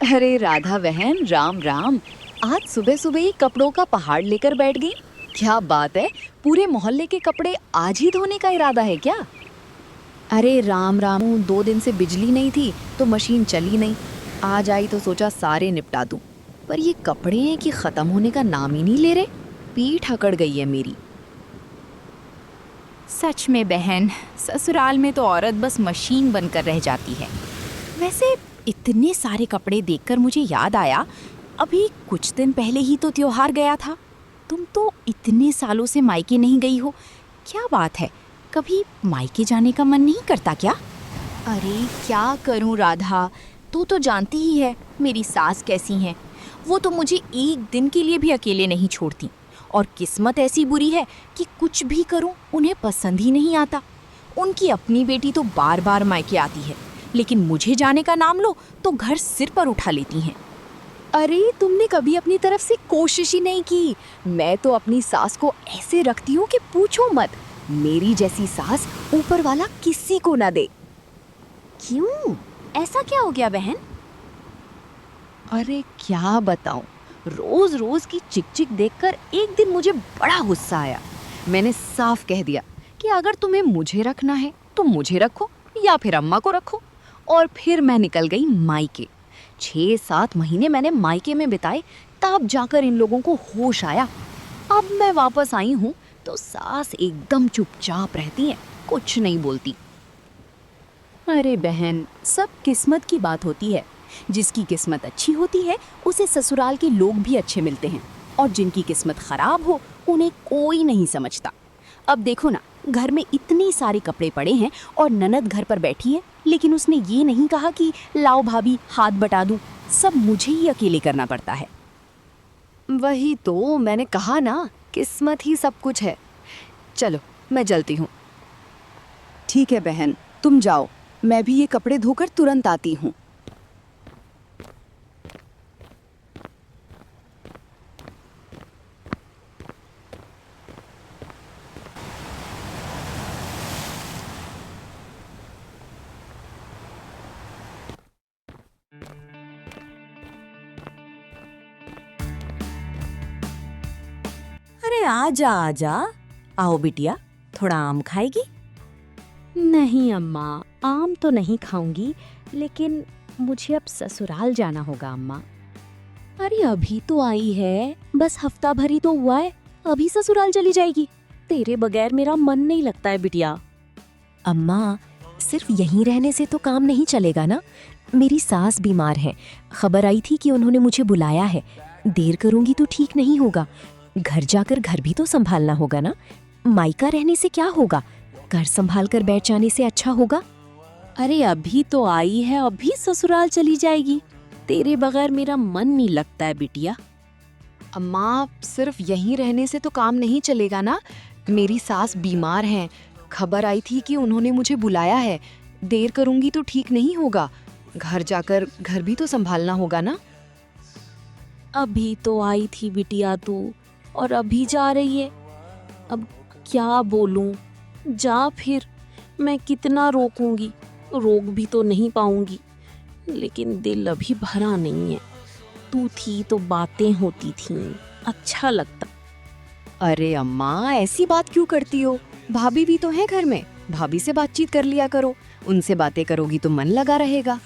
अरे राधा बहन, राम राम। आज सुबह सुबह ही कपड़ों का पहाड़ लेकर बैठ गई। क्या बात है, पूरे मोहल्ले के कपड़े आज ही धोने का इरादा है क्या? अरे राम राम, 2 दिन से बिजली नहीं थी तो मशीन चली नहीं। आज आई तो सोचा सारे निपटा दूं, पर ये कपड़े हैं कि खत्म होने का नाम ही नहीं ले रहे। पीठ अकड़ गई है मेरी। सच में बहन, ससुराल में तो औरत बस मशीन बनकर रह जाती है। वैसे इतने सारे कपड़े देखकर मुझे याद आया, अभी कुछ दिन पहले ही तो त्योहार गया था। तुम तो इतने सालों से मायके नहीं गई हो, क्या बात है? कभी मायके जाने का मन नहीं करता क्या? अरे क्या करूं राधा, तू तो जानती ही है मेरी सास कैसी हैं। वो तो मुझे एक दिन के लिए भी अकेले नहीं छोड़ती, और किस्मत ऐसी बुरी है कि कुछ भी करूं उन्हें पसंद ही नहीं आता। उनकी अपनी बेटी तो बार बार मायके आती है, लेकिन मुझे जाने का नाम लो तो घर सिर पर उठा लेती हैं। अरे तुमने कभी अपनी तरफ से कोशिश ही नहीं की। मैं तो अपनी सास को ऐसे रखती हूँ कि पूछो मत। मेरी जैसी सास ऊपर वाला किसी को ना दे। क्यों, ऐसा क्या हो गया बहन? अरे क्या बताऊं, रोज रोज की चिक चिक देखकर एक दिन मुझे बड़ा गुस्सा आया। मैंने साफ कह दिया कि अगर तुम्हें मुझे रखना है तो मुझे रखो या फिर अम्मा को रखो। और फिर मैं निकल गई मायके। 6-7 महीने मैंने मायके में बिताए, तब जाकर इन लोगों को होश आया। अब मैं वापस आई हूँ तो सास एकदम चुपचाप रहती है, कुछ नहीं बोलती। अरे बहन, सब किस्मत की बात होती है। जिसकी किस्मत अच्छी होती है उसे ससुराल के लोग भी अच्छे मिलते हैं, और जिनकी किस्मत खराब हो उन्हें कोई नहीं समझता। अब देखो ना, घर में इतने सारे कपड़े पड़े हैं और ननद घर पर बैठी है, लेकिन उसने ये नहीं कहा कि लाओ भाभी हाथ बटा दूं। सब मुझे ही अकेले करना पड़ता है। वही तो मैंने कहा ना, किस्मत ही सब कुछ है। चलो मैं चलती हूँ। ठीक है बहन, तुम जाओ, मैं भी ये कपड़े धोकर तुरंत आती हूँ। अरे आजा आजा, आओ बिटिया, थोड़ा आम खाएगी? नहीं अम्मा, आम तो नहीं खाऊंगी, लेकिन मुझे अब ससुराल जाना होगा अम्मा। अरे अभी तो आई है, बस हफ्ता भर ही तो हुआ है, अभी ससुराल चली जाएगी। तेरे बगैर मेरा मन नहीं लगता है बिटिया। अम्मा, सिर्फ यहीं रहने से तो काम नहीं चलेगा ना। मेरी सास बीमार है, खबर आई थी कि उन्होंने मुझे बुलाया है। देर करूंगी तो ठीक नहीं होगा। घर जाकर घर भी तो संभालना होगा ना। मायका रहने से क्या होगा, घर संभाल कर बैठ जाने से अच्छा होगा। अरे अभी तो आई है, अभी ससुराल चली जाएगी। तेरे बगैर मेरा मन नहीं लगता है बिटिया। अम्मा, सिर्फ यहीं रहने से तो काम नहीं चलेगा ना। मेरी सास बीमार हैं, खबर आई थी कि उन्होंने मुझे बुलाया है। देर करूंगी तो ठीक नहीं होगा। घर जाकर घर भी तो संभालना होगा ना। अभी तो आई थी बिटिया तू, और अभी जा रही है। अब क्या बोलूं, जा फिर। मैं कितना रोकूंगी, रोक भी तो नहीं पाऊंगी, लेकिन दिल अभी भरा नहीं है। तू थी तो बातें होती थीं, अच्छा लगता। अरे अम्मा, ऐसी बात क्यों करती हो? भाभी भी तो है घर में, भाभी से बातचीत कर लिया करो। उनसे बातें करोगी तो मन लगा रहेगा।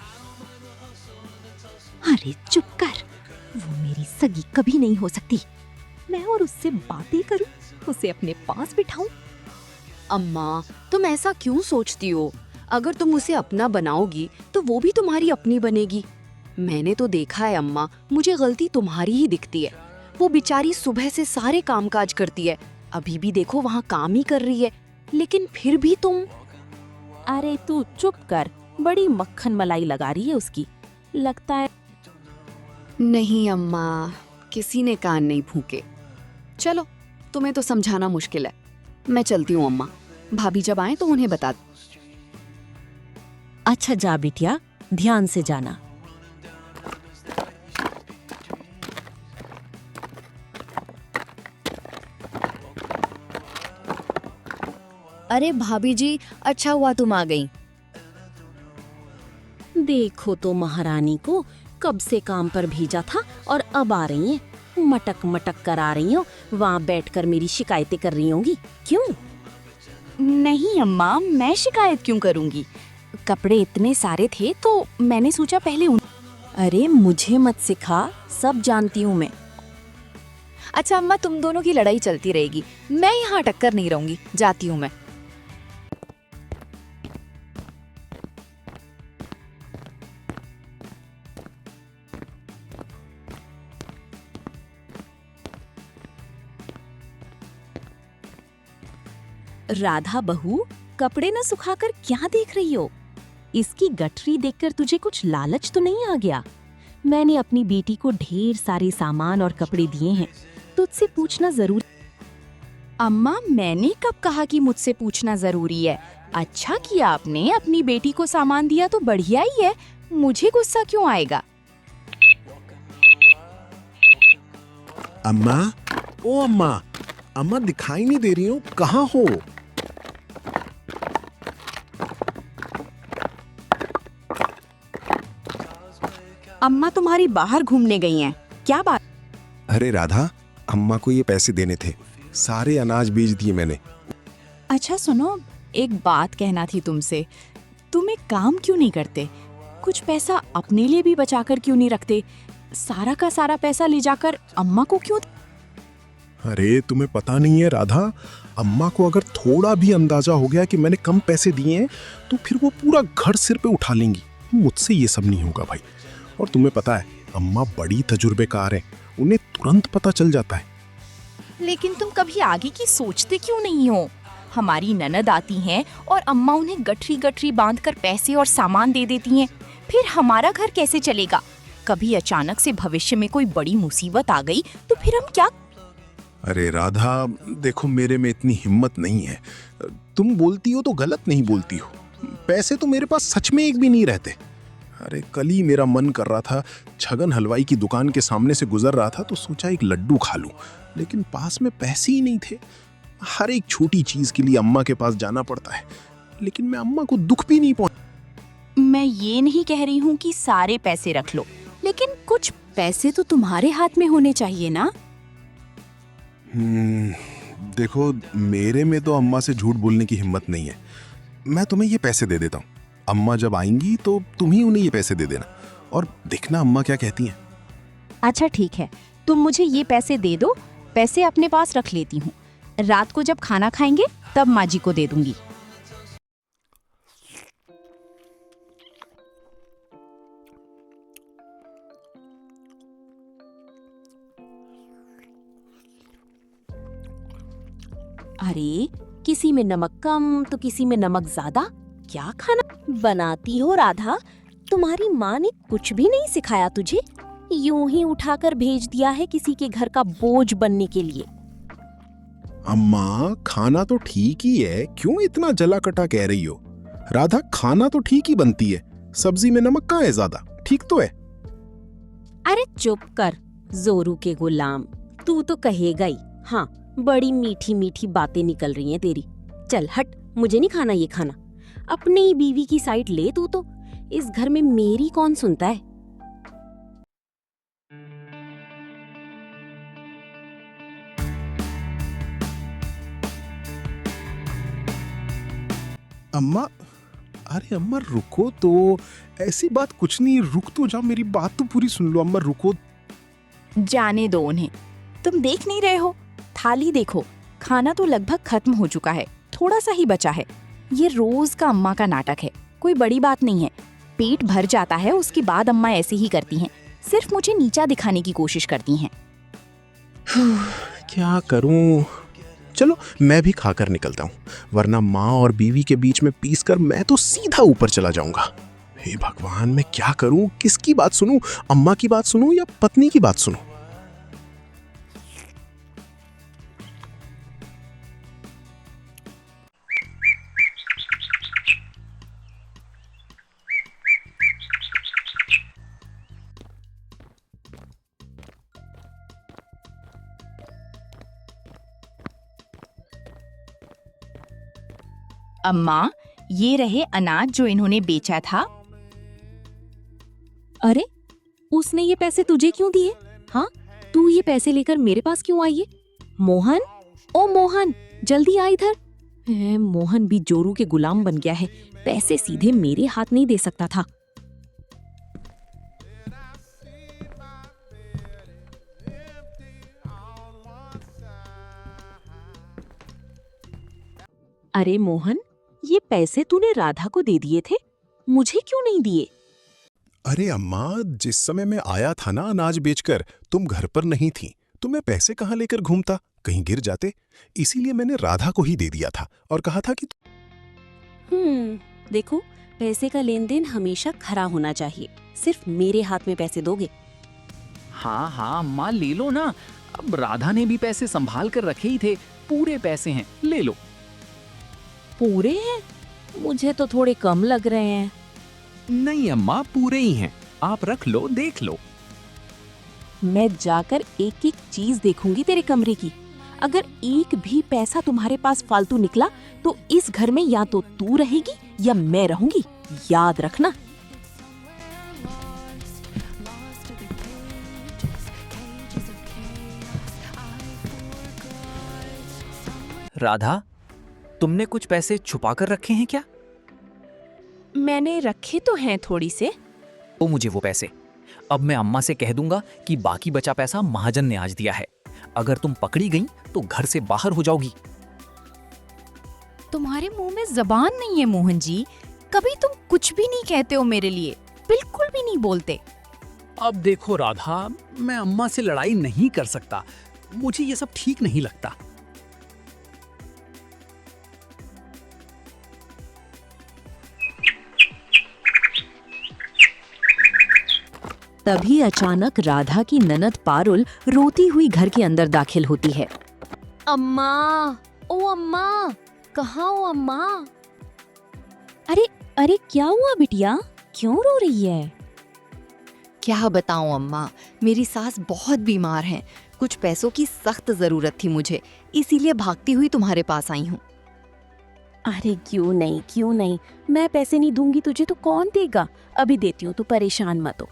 अरे चुप कर, वो मेरी सगी कभी नहीं हो सकती। मैं और उससे बातें करूं, उसे अपने पास बिठाऊं। अम्मा, तुम ऐसा क्यों सोचती हो? अगर तुम उसे अपना बनाओगी तो वो भी तुम्हारी अपनी बनेगी। मैंने तो देखा है अम्मा, मुझे गलती तुम्हारी ही दिखती है। वो बेचारी सुबह से सारे कामकाज करती है, अभी भी देखो वहाँ काम ही कर रही है, लेकिन फिर भी तुम। अरे तू चुप कर, बड़ी मक्खन मलाई लगा रही है उसकी, लगता है। नहीं अम्मा, किसी ने कान नहीं फूके। चलो, तुम्हें तो समझाना मुश्किल है। मैं चलती हूँ अम्मा, भाभी जब आए तो उन्हें बता दो। अच्छा जा बिटिया, ध्यान से जाना। अरे भाभी जी, अच्छा हुआ तुम आ गई। देखो तो महारानी को, कब से काम पर भेजा था और अब आ रही हैं। मटक मटक कर आ रही हो, वहाँ बैठकर मेरी शिकायतें कर रही होंगी। क्यों? नहीं अम्मा, मैं शिकायत क्यों करूंगी? कपड़े इतने सारे थे तो मैंने सोचा पहले उन। अरे मुझे मत सिखा, सब जानती हूँ मैं। अच्छा अम्मा, तुम दोनों की लड़ाई चलती रहेगी, मैं यहाँ अटक कर नहीं रहूंगी, जाती हूँ मैं। राधा बहू, कपड़े न सुखाकर क्या देख रही हो? इसकी गठरी देखकर तुझे कुछ लालच तो नहीं आ गया? मैंने अपनी बेटी को ढेर सारे सामान और कपड़े दिए हैं, तुझसे पूछना जरूर। अम्मा, मैंने कब कहा कि मुझसे पूछना जरूरी है? अच्छा किया आपने अपनी बेटी को सामान दिया तो बढ़िया ही है, मुझे गुस्सा क्यों आएगा? अम्मा, ओ अम्मा, अम्मा दिखाई नहीं दे रही हो, कहाँ हो? अम्मा तुम्हारी बाहर घूमने गई हैं, क्या बात? अरे राधा, अम्मा को ये पैसे देने थे, सारे अनाज बेच दिए मैंने। अच्छा सुनो, एक बात कहना थी तुमसे। तुम एक काम क्यों नहीं करते? कुछ पैसा अपने लिए भी बचाकर क्यों नहीं रखते? सारा का सारा पैसा ले जाकर अम्मा को क्यों? अरे तुम्हें पता नहीं है राधा, अम्मा को अगर थोड़ा भी अंदाजा हो गया कि मैंने कम पैसे दिए हैं तो फिर वो पूरा घर सिर पे उठा लेंगी। मुझसे ये सब नहीं होगा भाई। और तुम्हें पता है, अम्मा बड़ी तजुर्बेकार है, उन्हें तुरंत पता चल जाता है। लेकिन तुम कभी आगे की सोचते क्यों नहीं हो? हमारी ननद आती हैं और अम्मा उन्हें गठरी गठरी बांधकर पैसे और सामान दे देती हैं, फिर हमारा घर कैसे चलेगा? कभी अचानक से भविष्य में कोई बड़ी मुसीबत आ गई तो फिर हम क्या? अरे राधा, देखो मेरे में इतनी हिम्मत नहीं है। तुम बोलती हो तो गलत नहीं बोलती हो, पैसे तो मेरे पास सच में एक भी नहीं रहते। अरे कल ही मेरा मन कर रहा था, छगन हलवाई की दुकान के सामने से गुजर रहा था तो सोचा एक लड्डू खा लूं, लेकिन पास में पैसे ही नहीं थे। हर एक छोटी चीज के लिए अम्मा के पास जाना पड़ता है, लेकिन मैं अम्मा को दुख भी नहीं पहुंचा। मैं ये नहीं कह रही हूँ कि सारे पैसे रख लो, लेकिन कुछ पैसे तो तुम्हारे हाथ में होने चाहिए ना? देखो मेरे में तो अम्मा से झूठ बोलने की हिम्मत नहीं है। मैं तुम्हें ये पैसे दे देता हूँ, अम्मा जब आएंगी तो तुम ही उन्हें ये पैसे दे देना और देखना अम्मा क्या कहती हैं। अच्छा ठीक है, तुम मुझे ये पैसे दे दो, पैसे अपने पास रख लेती हूँ। रात को जब खाना खाएंगे तब माँ जी को दे दूंगी। अरे किसी में नमक कम तो किसी में नमक ज्यादा। क्या खाना बनाती हो राधा? तुम्हारी माँ ने कुछ भी नहीं सिखाया तुझे, यूं ही उठाकर भेज दिया है किसी के घर का बोझ बनने के लिए। अम्मा खाना तो ठीक ही है, क्यों इतना जला कटा कह रही हो? राधा खाना तो ठीक ही बनती है, सब्जी में नमक कहाँ है ज्यादा, ठीक तो है। अरे चुप कर जोरू के गुलाम, तू तो कहेगा ही। हाँ, बड़ी मीठी मीठी बातें निकल रही हैं तेरी। चल हट, मुझे नहीं खाना ये खाना। अपनी ही बीवी की साइड ले तू तो। इस घर में मेरी कौन सुनता है? अम्मा, अरे अम्मा रुको तो, ऐसी बात कुछ नहीं, रुक तो जाओ, मेरी बात तो पूरी सुन लो। अम्मा रुको। जाने दो उन्हें, तुम देख नहीं रहे हो? थाली देखो, खाना तो लगभग खत्म हो चुका है, थोड़ा सा ही बचा है। ये रोज का अम्मा का नाटक है, कोई बड़ी बात नहीं है। पेट भर जाता है उसके बाद अम्मा ऐसे ही करती हैं, सिर्फ मुझे नीचा दिखाने की कोशिश करती हैं। क्या करूं? चलो मैं भी खाकर निकलता हूँ, वरना माँ और बीवी के बीच में पीस कर मैं तो सीधा ऊपर चला जाऊंगा। हे भगवान, मैं क्या करूं? किसकी बात सुनूं? अम्मा की बात सुनूं या पत्नी की बात सुनूं? अम्मा, ये रहे अनाज जो इन्होंने बेचा था। अरे उसने ये पैसे तुझे क्यों दिए? हाँ, तू ये पैसे लेकर मेरे पास क्यों आई है? मोहन, ओ मोहन, जल्दी आ इधर। मोहन भी जोरू के गुलाम बन गया है, पैसे सीधे मेरे हाथ नहीं दे सकता था। अरे मोहन, ये पैसे तूने राधा को दे दिए थे, मुझे क्यों नहीं दिए? अरे अम्मा, जिस समय मैं आया था ना अनाज बेचकर, तुम घर पर नहीं थी, तो मैं पैसे कहाँ लेकर घूमता, कहीं गिर जाते। इसीलिए मैंने राधा को ही दे दिया था और कहा था कि देखो, पैसे का लेन देन हमेशा खरा होना चाहिए। सिर्फ मेरे हाथ में पैसे दोगे? हाँ हाँ अम्मा, ले लो ना। अब राधा ने भी पैसे संभाल कर रखे ही थे, पूरे पैसे हैं, ले लो। पूरे हैं? मुझे तो थोड़े कम लग रहे हैं। नहीं अम्मा, पूरे ही हैं, आप रख लो, देख लो। मैं जाकर एक एक चीज देखूंगी तेरे कमरे की। अगर एक भी पैसा तुम्हारे पास फालतू निकला तो इस घर में या तो तू रहेगी या मैं रहूंगी, याद रखना। राधा, तुमने कुछ पैसे छुपा कर रखे हैं क्या? मैंने रखे तो हैं थोड़ी से। तो मुझे वो पैसे। अब मैं अम्मा से कह दूंगा कि बाकी बचा पैसा महाजन ने आज दिया है। अगर तुम पकड़ी गई तो घर से बाहर हो जाओगी। तुम्हारे मुंह में जबान नहीं है मोहन जी, कभी तुम कुछ भी नहीं कहते हो मेरे लिए, बिल्कुल भी नहीं बोलते। अब देखो राधा, मैं अम्मा से लड़ाई नहीं कर सकता, मुझे ये सब ठीक नहीं लगता। तभी अचानक राधा की ननद पारुल रोती हुई घर के अंदर दाखिल होती है। अम्मा, ओ अम्मा, कहाँ हो अम्मा? अरे अरे, क्या हुआ बिटिया, क्यों रो रही है? क्या बताऊं अम्मा, मेरी सास बहुत बीमार हैं। कुछ पैसों की सख्त जरूरत थी मुझे, इसीलिए भागती हुई तुम्हारे पास आई हूँ। अरे क्यों नहीं, मैं पैसे नहीं दूंगी तुझे तो कौन देगा? अभी देती हूँ, तू परेशान मत हो।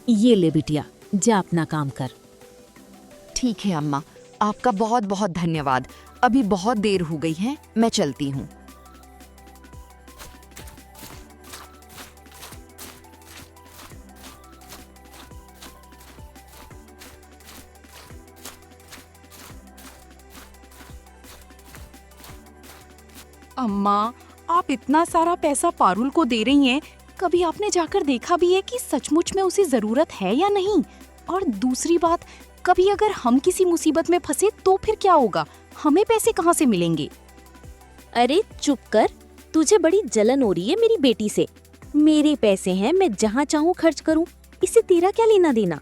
ये ले बिटिया, जा अपना काम कर। ठीक है अम्मा, आपका बहुत बहुत धन्यवाद। अभी बहुत देर हो गई है, मैं चलती हूँ। अम्मा, आप इतना सारा पैसा पारुल को दे रही हैं, कभी आपने जाकर देखा भी है कि सचमुच में उसे जरूरत है या नहीं? और दूसरी बात, कभी अगर हम किसी मुसीबत में फंसे तो फिर क्या होगा? हमें पैसे कहाँ से मिलेंगे? अरे चुप कर, तुझे बड़ी जलन हो रही है मेरी बेटी से। मेरे पैसे हैं, मैं जहाँ चाहूँ खर्च करूँ, इससे तेरा क्या लेना देना?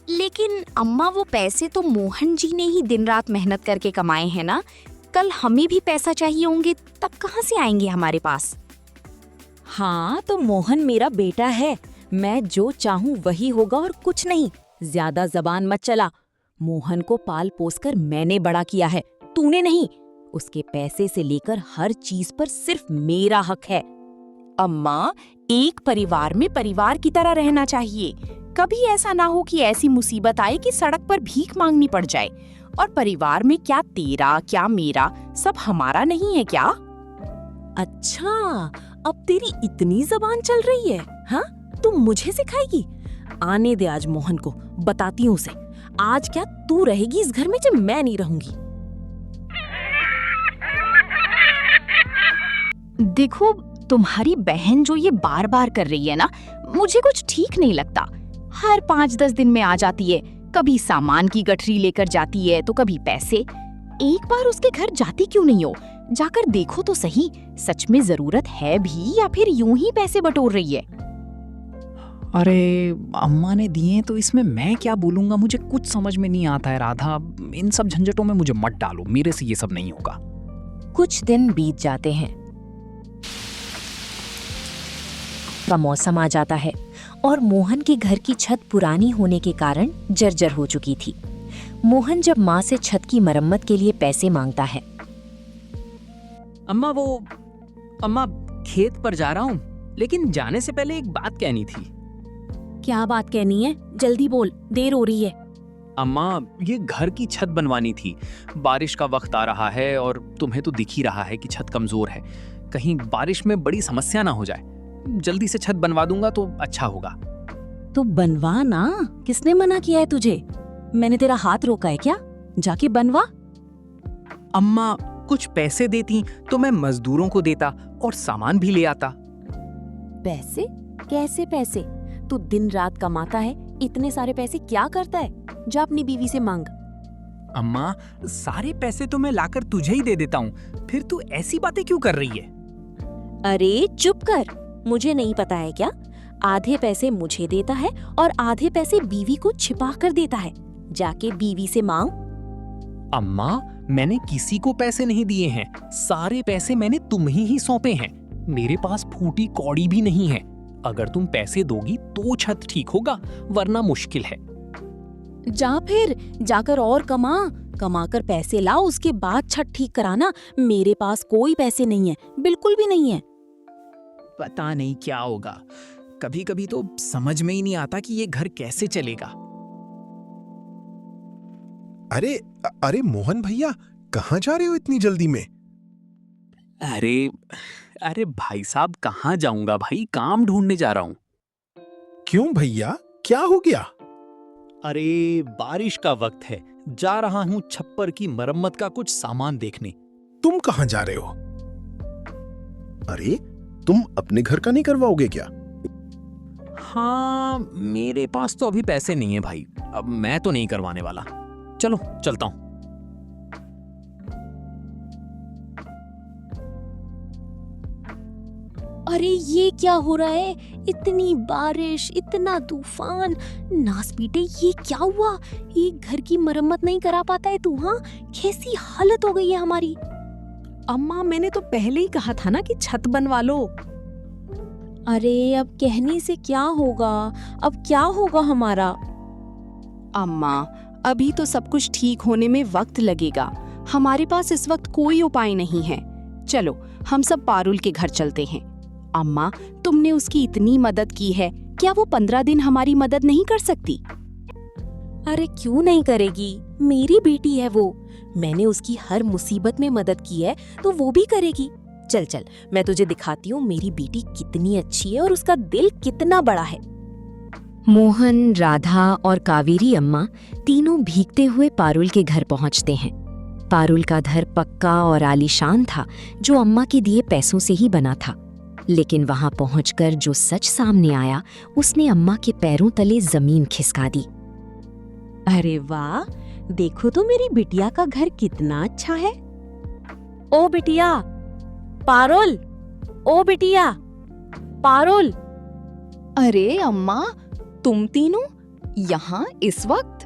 लेकिन अम्मा, वो पैसे तो मोहन जी ने ही दिन रात मेहनत करके कमाए हैं ना। कल हमें भी पैसा चाहिए होंगे, तब कहाँ से आएंगे हमारे पास? हाँ, तो मोहन मेरा बेटा है, मैं जो चाहूँ वही होगा और कुछ नहीं। ज्यादा जबान मत चला। मोहन को पाल पोस कर मैंने बड़ा किया है, तूने नहीं। उसके पैसे से लेकर हर चीज पर सिर्फ मेरा हक है। अम्मा, एक परिवार में परिवार की तरह रहना चाहिए। कभी ऐसा ना हो कि ऐसी मुसीबत आए कि सड़क पर भीख मांगनी पड़ जाए। और परिवार में क्या तेरा क्या मेरा, सब हमारा नहीं है क्या? अच्छा, अब तेरी इतनी जबान चल रही है? हाँ, तू मुझे सिखाएगी? आने दे आज मोहन को, बताती हूँ उसे। आज क्या तू रहेगी इस घर में जब मैं नहीं रहूंगी। देखो, तुम्हारी बहन जो ये बार बार कर रही है ना, मुझे कुछ ठीक नहीं लगता। हर 5-10 दिन में आ जाती है, कभी सामान की गठरी लेकर जाती है तो कभी पैसे। एक बार उसके घर जाती क्यों नहीं हो? जाकर देखो तो सही, सच में जरूरत है भी या फिर यूं ही पैसे बटोर रही है? अरे अम्मा ने दिए तो इसमें मैं क्या बोलूंगा, मुझे कुछ समझ में नहीं आता है। राधा, इन सब झंझटों में मुझे मत डालो, मेरे से ये सब नहीं होगा। कुछ दिन बीत जाते हैं, का मौसम आ जाता है और मोहन के घर की छत पुरानी होने के कारण जर्जर हो चुकी थी। मोहन जब माँ से छत की मरम्मत के लिए पैसे मांगता है। अम्मा खेत पर जा रहा हूँ, लेकिन जाने से पहले एक बात कहनी थी। क्या बात कहनी है? जल्दी बोल, देर हो रही है। अम्मा, ये घर की छत बनवानी थी। बारिश का वक्त आ रहा है और तुम्हें तो दिख ही रहा है कि छत कमजोर है। कहीं बारिश में बड़ी समस्या ना हो जाए। जल्दी से छत बनवा दूंगा तो अच्छा होगा। तो बनवा ना, किसने मना किया है तुझे? मैंने तेरा हाथ रोका है क्या? जाके बनवा। अम्मा, कुछ पैसे देती तो मैं मजदूरों को देता और सामान भी ले आता। पैसे? कैसे पैसे? तू दिन रात कमाता है, इतने सारे पैसे क्या करता है? जा अपनी बीवी से मांग। अम्मा, सारे पैसे तो मैं लाकर तुझे ही दे देता हूँ, फिर तू ऐसी बातें क्यों कर रही है? अरे चुप कर, मुझे नहीं पता है क्या? आधे पैसे मुझे देता है और आधे पैसे बीवी को छिपा कर देता है। जाके बीवी से मांग। अम्मा, मैंने किसी को पैसे नहीं दिए हैं। सारे पैसे मैंने तुम्हें ही सौंपे हैं। मेरे पास फूटी कौड़ी भी नहीं है। अगर तुम पैसे दोगी तो छत ठीक होगा, वरना मुश्किल है। जा फिर, जाकर और कमा कर पैसे ला, उसके बाद छत ठीक कराना। मेरे पास कोई पैसे नहीं है, बिल्कुल भी नहीं है। पता नहीं क्या होगा। कभी कभी तो समझ में ही नहीं आता कि ये घर कैसे चलेगा। अरे अरे मोहन भैया, कहाँ जा रहे हो इतनी जल्दी में? अरे भाई साहब, कहाँ जाऊंगा भाई, काम ढूंढने जा रहा हूँ। क्यों भैया, क्या हो गया? अरे बारिश का वक्त है, जा रहा हूँ छप्पर की मरम्मत का कुछ सामान देखने। तुम कहाँ जा रहे हो? अरे तुम अपने घर का नहीं करवाओगे क्या? हाँ, मेरे पास तो अभी पैसे नहीं है भाई। अब मैं तो नहीं करवाने वाला। चलो चलता हूँ। अरे ये क्या हो रहा है? इतनी बारिश, इतना तूफान, नास पीटे, ये क्या हुआ? एक घर की मरम्मत नहीं करा पाता है तू? हाँ, कैसी हालत हो गई है हमारी। अम्मा, मैंने तो पहले ही कहा था ना कि छत बनवा लो। अरे अब कहने से क्या होगा? अब क्या होगा हमारा? अम्मा, अभी तो सब कुछ ठीक होने में वक्त लगेगा। हमारे पास इस वक्त कोई उपाय नहीं है। चलो हम सब पारुल के घर चलते हैं। अम्मा, तुमने उसकी इतनी मदद की है, क्या वो 15 दिन हमारी मदद नहीं कर सकती? अरे क्यों नहीं करेगी? मेरी बेटी है वो। मैंने उसकी हर मुसीबत में मदद की है, तो वो भी करेगी। चल चल, मैं तुझे दिखाती हूँ मेरी बेटी कितनी अच्छी है और उसका दिल कितना बड़ा है। मोहन, राधा और कावेरी अम्मा तीनों भीगते हुए पारुल के घर पहुंचते हैं। पारुल का घर पक्का और आलीशान था, जो अम्मा के दिए पैसों से ही बना था। लेकिन वहां पहुंचकर जो सच सामने आया, उसने अम्मा के पैरों तले जमीन खिसका दी। अरे वाह, देखो तो मेरी बिटिया का घर कितना अच्छा है। ओ बिटिया, पारुल, ओ बिटिया, पारुल। अरे अम्मा, तुम तीनों यहाँ इस वक्त?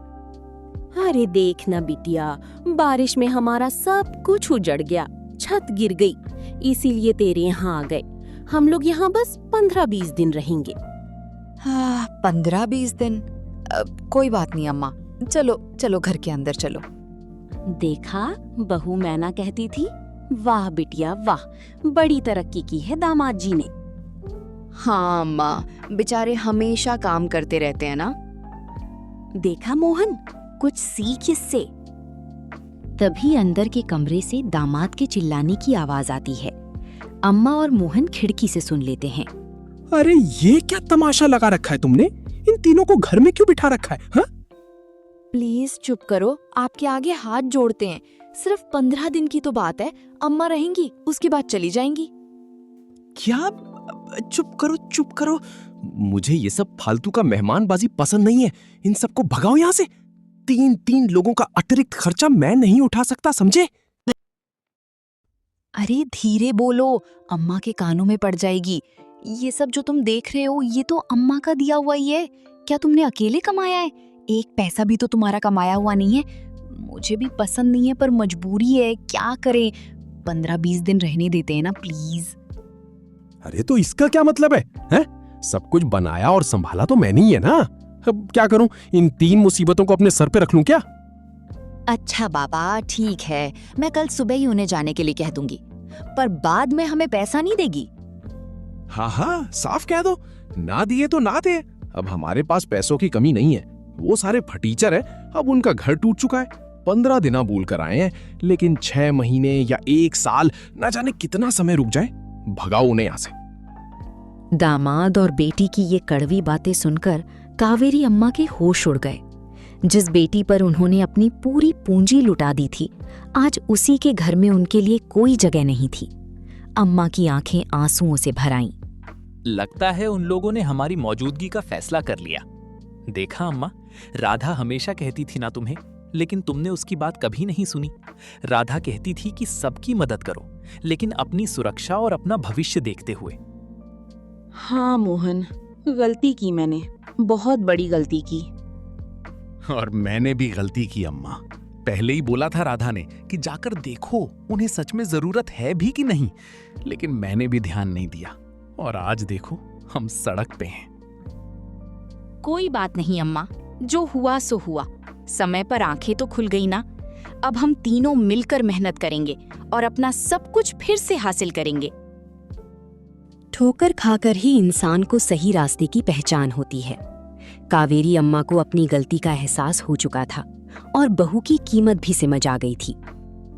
अरे देख ना बिटिया, बारिश में हमारा सब कुछ उजड़ गया, छत गिर गई, इसीलिए तेरे यहाँ आ गए। हम लोग यहाँ बस 15-20 दिन रहेंगे। हाँ, 15-20 दिन? कोई बात नहीं अम्मा, चलो चलो घर के अंदर चलो। देखा, बहू मैना कहती थी। वाह बिटिया वाह, बड़ी तरक्की की है दामाद जी ने। हाँ अम्मा, बेचारे हमेशा काम करते रहते हैं ना। देखा मोहन, कुछ सीख इससे। तभी अंदर के कमरे से दामाद के चिल्लाने की आवाज आती है। अम्मा और मोहन खिड़की से सुन लेते हैं। अरे ये क्या तमाशा लगा रखा है तुमने? इन तीनों को घर में क्यों बिठा रखा है? हाँ? प्लीज चुप करो, आपके आगे हाथ जोड़ते हैं। सिर्फ 15 दिन की तो बात है, अम्मा रहेंगी, उसके बाद चली जाएंगी। क्या? चुप करो चुप करो, मुझे ये सब फालतू का मेहमानबाजी पसंद नहीं है। इन सबको भगाओ यहाँ से। 3 लोगों का अतिरिक्त खर्चा मैं नहीं उठा सकता, समझे? अरे धीरे बोलो, अम्मा के कानों में पड़ जाएगी। ये सब जो तुम देख रहे हो, ये तो अम्मा का दिया हुआ ही है। क्या तुमने अकेले कमाया है? एक पैसा भी तो तुम्हारा कमाया हुआ नहीं है। मुझे भी पसंद नहीं है, पर मजबूरी है, क्या करें। 15-20 दिन रहने देते हैं ना प्लीज। अरे तो इसका क्या मतलब है? हैं? सब कुछ बनाया और संभाला तो मैंने ही है ना। अब क्या करूं? इन 3 मुसीबतों को अपने सर पे रख लूं क्या? अच्छा बाबा, ठीक है, मैं कल सुबह ही उन्हें जाने के लिए कह दूंगी, पर बाद में हमें पैसा नहीं देगी। हाँ हाँ, साफ कह दो, ना दिए तो ना दे। अब हमारे पास पैसों की कमी नहीं है। वो सारे फटीचर है, अब उनका घर टूट चुका है। 15 दिन बोल कर आए हैं, लेकिन 6 महीने या 1 साल, ना जाने कितना समय रुक जाए। भगाओ उन्हें यहाँ से। दामाद और बेटी की ये कड़वी बातें सुनकर कावेरी अम्मा के होश उड़ गए। जिस बेटी पर उन्होंने अपनी पूरी पूंजी लुटा दी थी, आज उसी के घर में उनके लिए कोई जगह नहीं थी। अम्मा की आंखें आंसुओं से भर आईं। लगता है उन लोगों ने हमारी मौजूदगी का फैसला कर लिया। देखा अम्मा, राधा हमेशा कहती थी ना तुम्हें, लेकिन तुमने उसकी बात कभी नहीं सुनी। राधा कहती थी कि सबकी मदद करो, लेकिन अपनी सुरक्षा और अपना भविष्य देखते हुए। हाँ मोहन, गलती की मैंने, बहुत बड़ी गलती की। और मैंने भी गलती की अम्मा। पहले ही बोला था राधा ने कि जाकर देखो उन्हें सच में जरूरत है भी कि नहीं, लेकिन मैंने भी ध्यान नहीं दिया और आज देखो हम सड़क पे हैं। कोई बात नहीं अम्मा, जो हुआ सो हुआ। समय पर आंखें तो खुल गई ना। अब हम तीनों मिलकर मेहनत करेंगे और अपना सब कुछ फिर से हासिल करेंगे। ठोकर खाकर ही इंसान को सही रास्ते की पहचान होती है। कावेरी अम्मा को अपनी गलती का एहसास हो चुका था और बहू की कीमत भी समझ आ गई थी।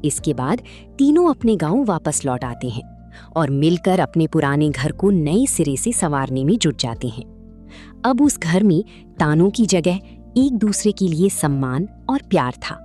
इसके बाद तीनों अपने गांव वापस लौट आते हैं और मिलकर अपने पुराने घर को नए सिरे से संवारने में जुट जाते हैं। अब उस घर में तानों की जगह एक दूसरे के लिए सम्मान और प्यार था।